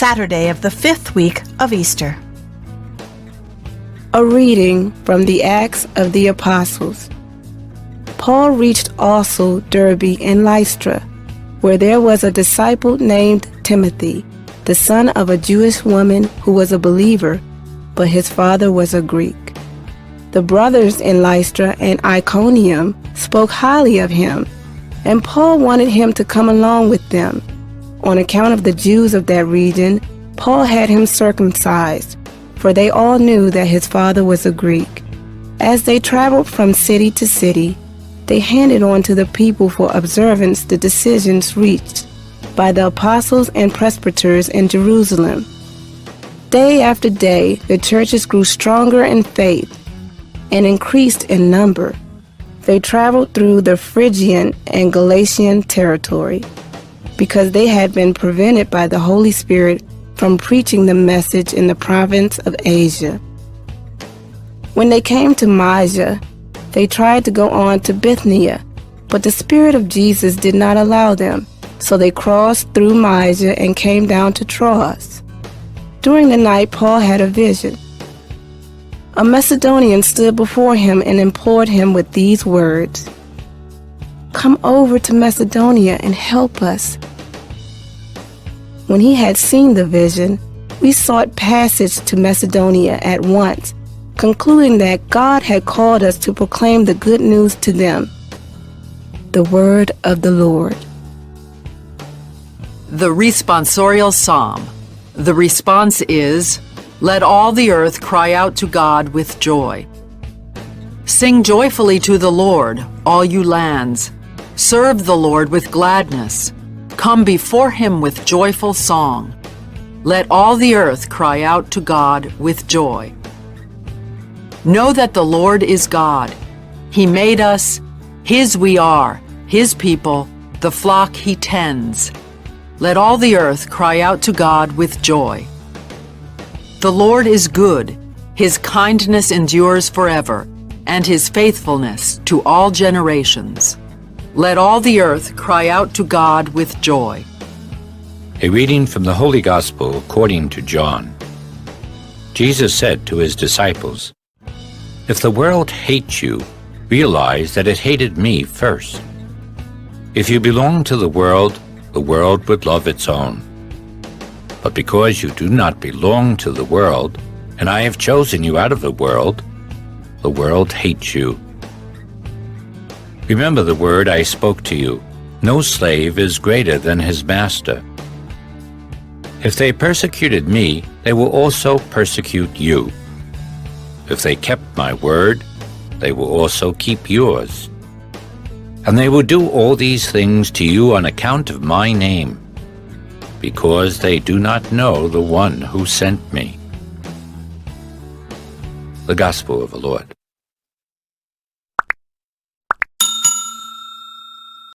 Saturday of the 5th week of Easter. A reading from the Acts of the Apostles. Paul reached also Derbe and Lystra, where there was a disciple named Timothy, the son of a Jewish woman who was a believer, but his father was a Greek. The brothers in Lystra and Iconium spoke highly of him, and Paul wanted him to come along with them. On account of the Jews of that region, Paul had him circumcised, for they all knew that his father was a Greek. As they traveled from city to city, they handed on to the people for observance the decisions reached by the apostles and presbyters in Jerusalem. Day after day, the churches grew stronger in faith and increased in number. They traveled through the Phrygian and Galatian territory, because they had been prevented by the Holy Spirit from preaching the message in the province of Asia. When they came to Mysia, they tried to go on to Bithynia, but the Spirit of Jesus did not allow them, so they crossed through Mysia and came down to Troas. During the night, Paul had a vision. A Macedonian stood before him and implored him with these words, "Come over to Macedonia and help us." When he had seen the vision, we sought passage to Macedonia at once, concluding that God had called us to proclaim the good news to them. The word of the Lord. The responsorial psalm. The response is, "Let all the earth cry out to God with joy. Sing joyfully to the Lord, all you lands. Serve the Lord with gladness. Come before him with joyful song. Let all the earth cry out to God with joy. Know that the Lord is God. He made us, his we are, his people, the flock he tends. Let all the earth cry out to God with joy. The Lord is good. His kindness endures forever, and his faithfulness to all generations. Let all the earth cry out to God with joy." A reading from the Holy Gospel according to John. Jesus said to his disciples, "If the world hates you, realize that it hated me first. If you belong to the world would love its own. But because you do not belong to the world, and I have chosen you out of the world hates you. Remember the word I spoke to you. No slave is greater than his master. If they persecuted me, they will also persecute you. If they kept my word, they will also keep yours. And they will do all these things to you on account of my name, because they do not know the one who sent me." The Gospel of the Lord.